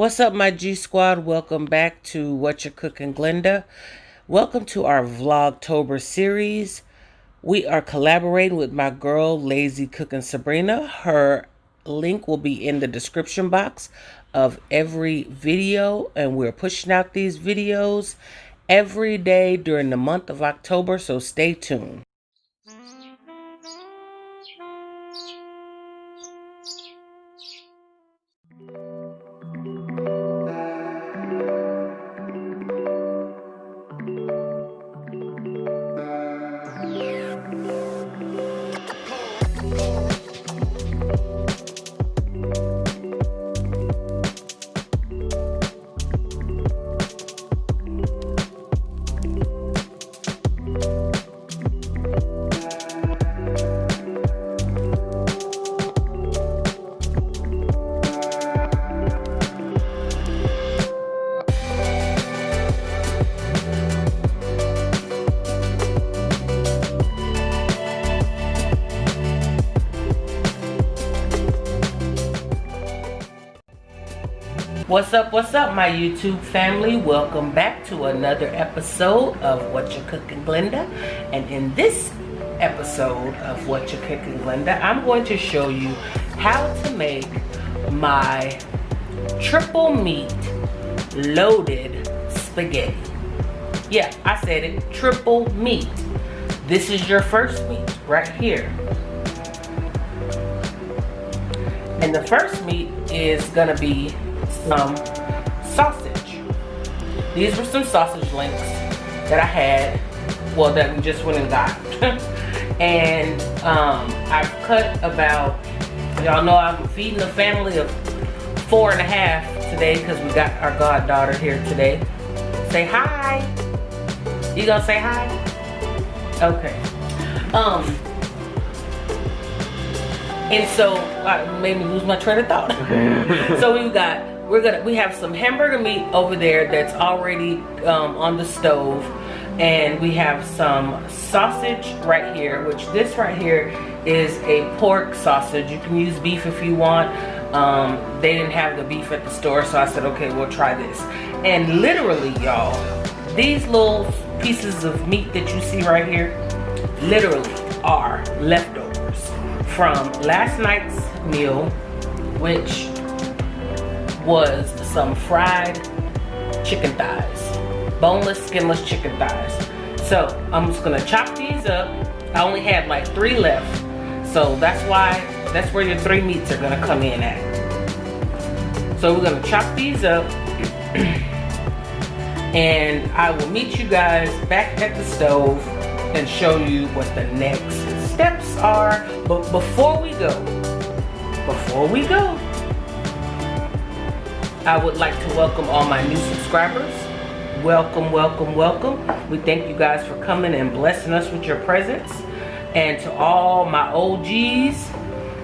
What's up, my G Squad? Welcome back to Whatcha Cookin Glenda. Welcome to our Vlogtober series. We are collaborating with my girl, Lazy Cooking Sabrina. Her link will be in the description box of every video, and we're pushing out these videos every day during the month of October, so stay tuned. What's up, my YouTube family? Welcome back to another episode of Whatcha Cookin Glenda. And in this episode of Whatcha Cookin Glenda, I'm going to show you how to make my triple meat loaded spaghetti. Yeah, I said it, triple meat. This is your first meat right here. And the first meat is gonna be some sausage. These were some sausage links that I had, well, that we just went and got. And I've cut about, y'all know I'm feeding a family of 4.5 today because we got our goddaughter here today. Say hi. You gonna say hi? Okay. And so made me lose my train of thought. So we have some hamburger meat over there that's already on the stove, and we have some sausage right here, which this right here is a pork sausage. You can use beef if you want. They didn't have the beef at the store, so I said, okay, we'll try this. And literally, y'all, these little pieces of meat that you see right here literally are leftovers from last night's meal, which was some fried chicken thighs, boneless, skinless chicken thighs. So I'm just gonna chop these up. I only had like 3 left, so that's where your 3 meats are gonna come in at. So we're gonna chop these up, and I will meet you guys back at the stove and show you what the next steps are. But before we go, I would like to welcome all my new subscribers. Welcome, welcome, welcome. We thank you guys for coming and blessing us with your presence. And to all my OGs,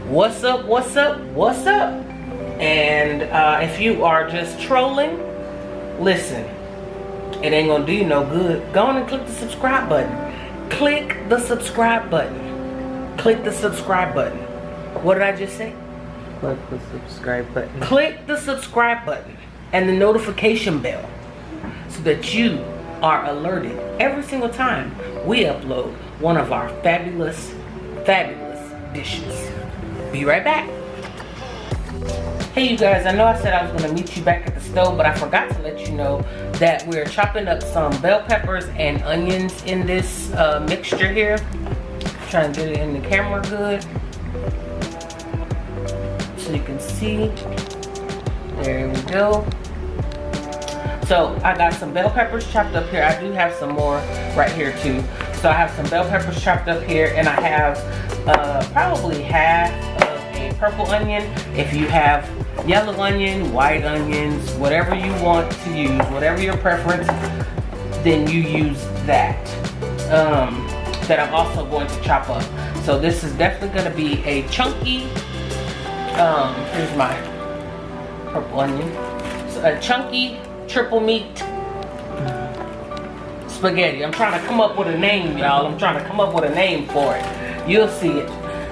what's up, what's up, what's up? And if you are just trolling, listen, it ain't gonna do you no good. Go on and click the subscribe button. Click the subscribe button. Click the subscribe button. What did I just say? Click the subscribe button. Click the subscribe button and the notification bell so that you are alerted every single time we upload one of our fabulous, fabulous dishes. Be right back. Hey you guys, I know I said I was going to meet you back at the stove, but I forgot to let you know that we're chopping up some bell peppers and onions in this mixture here. Trying to get it in the camera good so you can see. There we go. So I got some bell peppers chopped up here. I do have some more right here too. So I have some bell peppers chopped up here, and I have probably half of a purple onion. If you have yellow onion, white onions, whatever you want to use, whatever your preference, then you use that. That I'm also going to chop up. So this is definitely going to be a chunky, here's my purple onion. So a chunky triple meat spaghetti. I'm trying to come up with a name, y'all. I'm trying to come up with a name for it. You'll see it.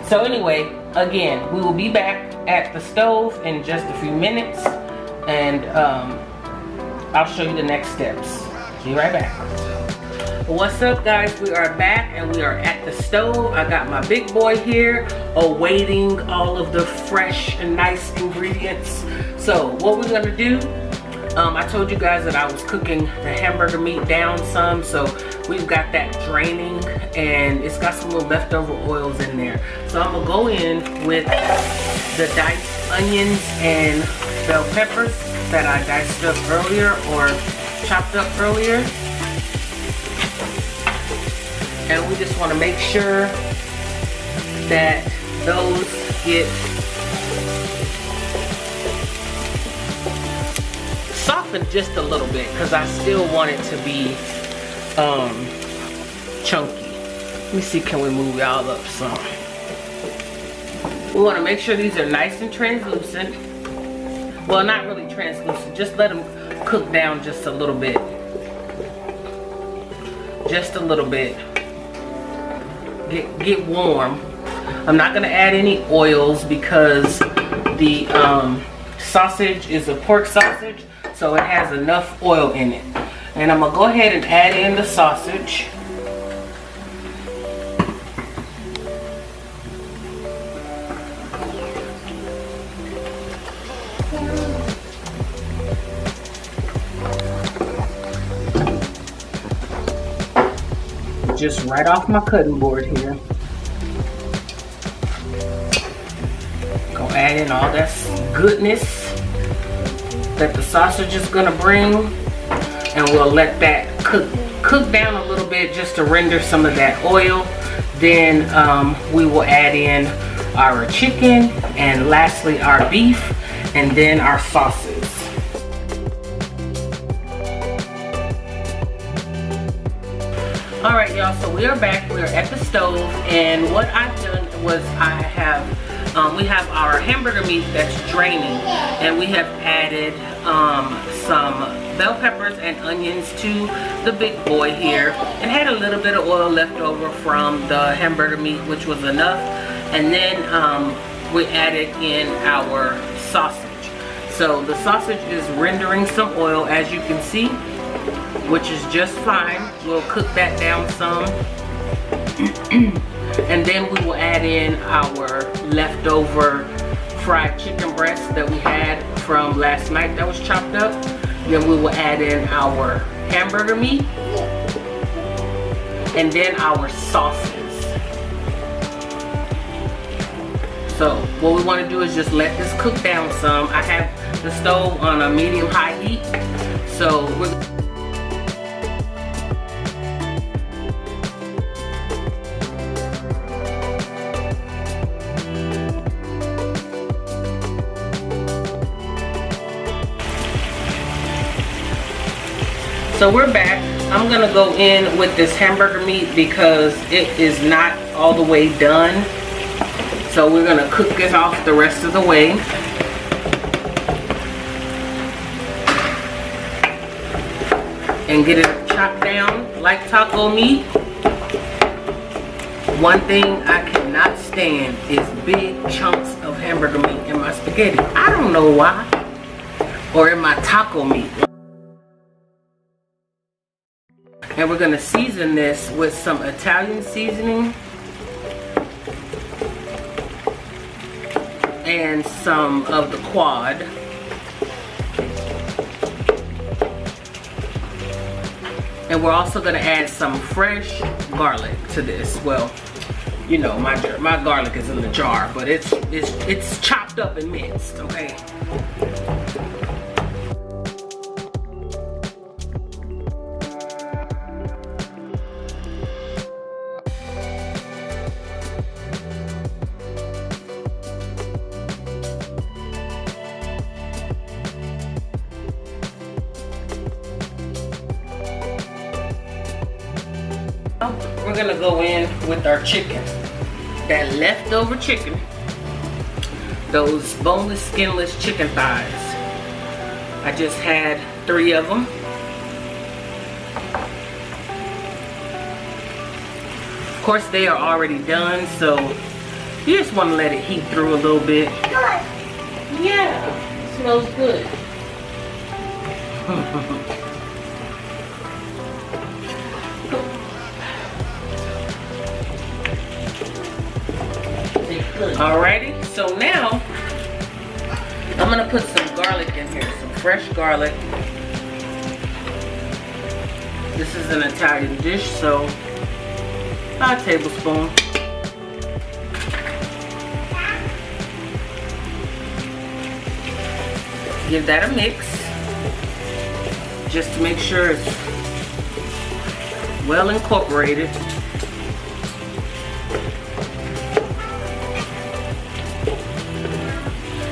So anyway, again, we will be back at the stove in just a few minutes. and I'll show you the next steps. See you right back. What's up, guys? We are back and we are at the stove. I got my big boy here awaiting all of the fresh and nice ingredients. So what we're gonna do, I told you guys that I was cooking the hamburger meat down some, so we've got that draining and it's got some little leftover oils in there. So I'm gonna go in with the diced onions and bell peppers that I diced up earlier or chopped up earlier. And we just want to make sure that those get softened just a little bit because I still want it to be chunky. Let me see, can we move y'all up some? We want to make sure these are nice and translucent. Well, not really translucent, just let them cook down just a little bit. Just a little bit. Get warm. I'm not gonna add any oils because the sausage is a pork sausage, so it has enough oil in it. And I'm gonna go ahead and add in the sausage. Just right off my cutting board here. Go add in all that goodness that the sausage is gonna bring, and we'll let that cook down a little bit just to render some of that oil. Then we will add in our chicken, and lastly our beef, and then our sauces. Alright, y'all, so we are back. We are at the stove, and what I've done was we have our hamburger meat that's draining, and we have added some bell peppers and onions to the big boy here, and had a little bit of oil left over from the hamburger meat, which was enough. And then we added in our sausage. So the sausage is rendering some oil, as you can see, which is just fine. We'll cook that down some. And then we will add in our leftover fried chicken breast that we had from last night that was chopped up. Then we will add in our hamburger meat. And then our sauces. So what we want to do is just let this cook down some. I have the stove on a medium-high heat. So we're So we're back. I'm gonna go in with this hamburger meat because it is not all the way done. So we're gonna cook it off the rest of the way. And get it chopped down like taco meat. One thing I cannot stand is big chunks of hamburger meat in my spaghetti. I don't know why. Or in my taco meat. And we're gonna season this with some Italian seasoning and some of the quad. And we're also gonna add some fresh garlic to this. Well, you know, my garlic is in the jar, but it's chopped up and minced, okay? We're gonna go in with our chicken, that leftover chicken, those boneless, skinless chicken thighs. I just had 3 of them. Of course, they are already done, so you just want to let it heat through a little bit. Yeah, it smells good. Alrighty, so now I'm gonna put some garlic in here, some fresh garlic. This is an Italian dish, so about a tablespoon. Give that a mix, just to make sure it's well incorporated.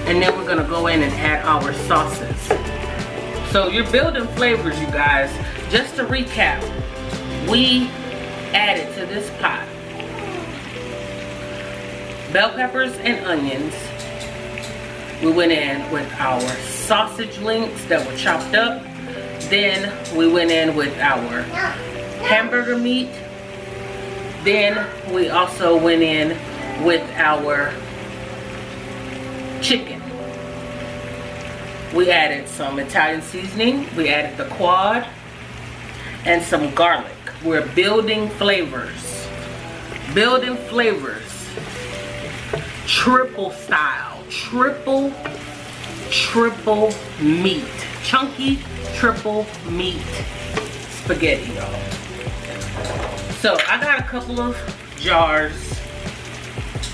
And then we're gonna go in and add our sauces. So you're building flavors, you guys. Just to recap, we added to this pot bell peppers and onions. We went in with our sausage links that were chopped up. Then we went in with our hamburger meat. Then we also went in with our chicken. We added some Italian seasoning. We added the quad and some garlic. We're building flavors. Building flavors. Triple style. Triple meat. Chunky triple meat spaghetti, y'all. So I got a couple of jars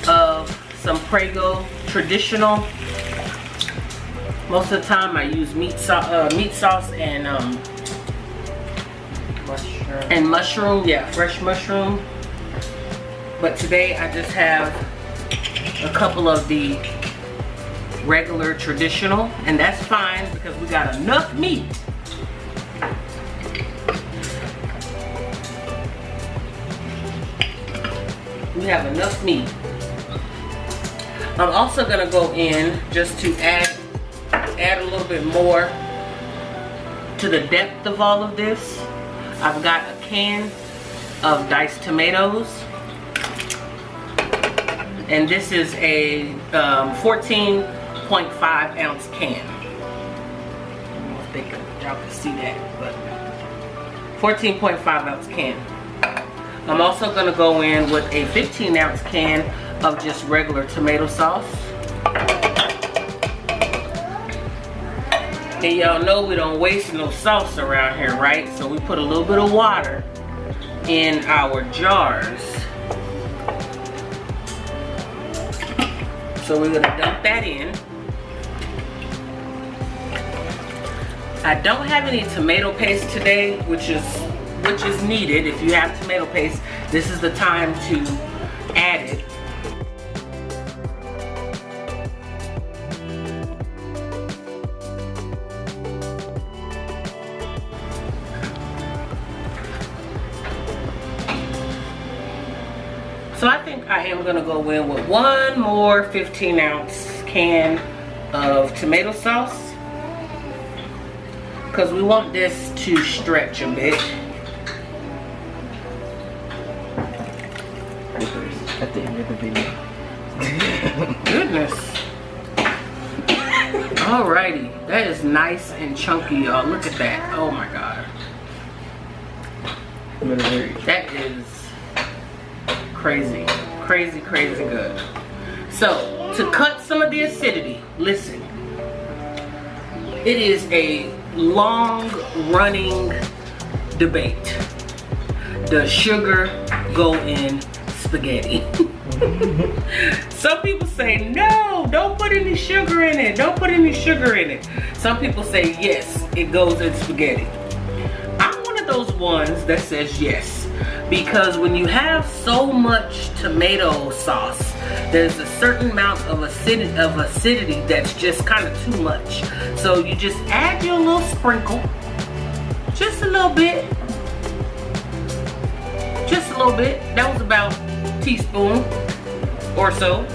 of some Prego traditional. Most of the time I use meat sauce and mushroom, yeah, fresh mushroom. But today I just have a couple of the regular traditional, and that's fine because we got enough meat. We have enough meat. I'm also gonna go in just to add a little bit more to the depth of all of this. I've got a can of diced tomatoes, and this is a 14.5 ounce can. I don't know if y'all can see that, but 14.5 ounce can. I'm also gonna go in with a 15 ounce can of just regular tomato sauce. And y'all know we don't waste no sauce around here, right? So we put a little bit of water in our jars. So we're gonna dump that in. I don't have any tomato paste today, which is needed. If you have tomato paste, this is the time to add it. So I think I am gonna go in with one more 15 ounce can of tomato sauce, because we want this to stretch a bit. At the end of the video. Goodness. Alrighty, that is nice and chunky, y'all. Look at that. Oh my god. That is crazy, crazy, crazy good. So to cut some of the acidity, listen, it is a long running debate. Does sugar go in spaghetti? Some people say no, don't put any sugar in it, don't put any sugar in it. Some people say yes, it goes in spaghetti. I'm one of those ones that says yes, because when you have so much tomato sauce, there's a certain amount of acidity that's just kind of too much. So you just add your little sprinkle, just a little bit, just a little bit. That was about a teaspoon or so.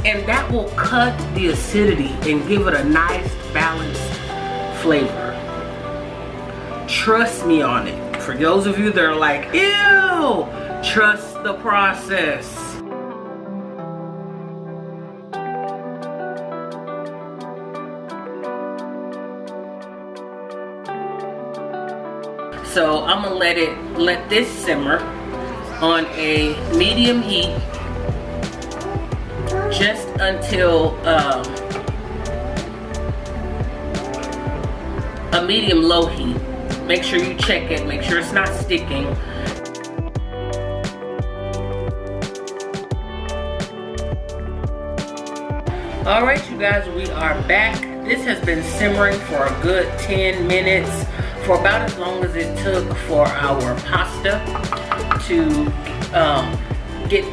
And that will cut the acidity and give it a nice balanced flavor. Trust me on it. For those of you that are like, ew, trust the process. So I'm gonna let this simmer on a medium heat just until a medium low heat. Make sure you check it, make sure it's not sticking. All right, you guys, we are back. This has been simmering for a good 10 minutes, for about as long as it took for our pasta to get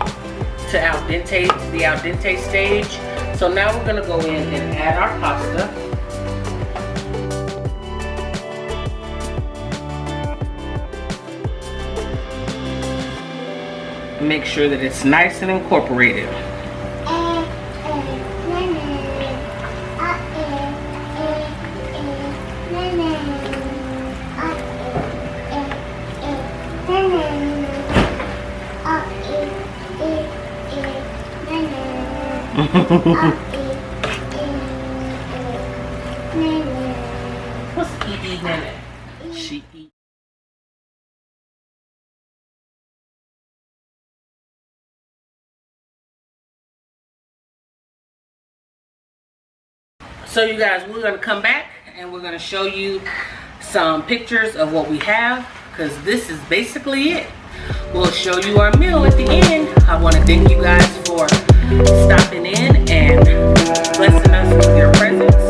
to the al dente stage. So now we're gonna go in and add our pasta. Make sure that it's nice and incorporated. What's eating in it? She eat. So you guys, we're gonna come back and we're gonna show you some pictures of what we have, because this is basically it. We'll show you our meal at the end. I want to thank you guys for stopping in and blessing us with your presence.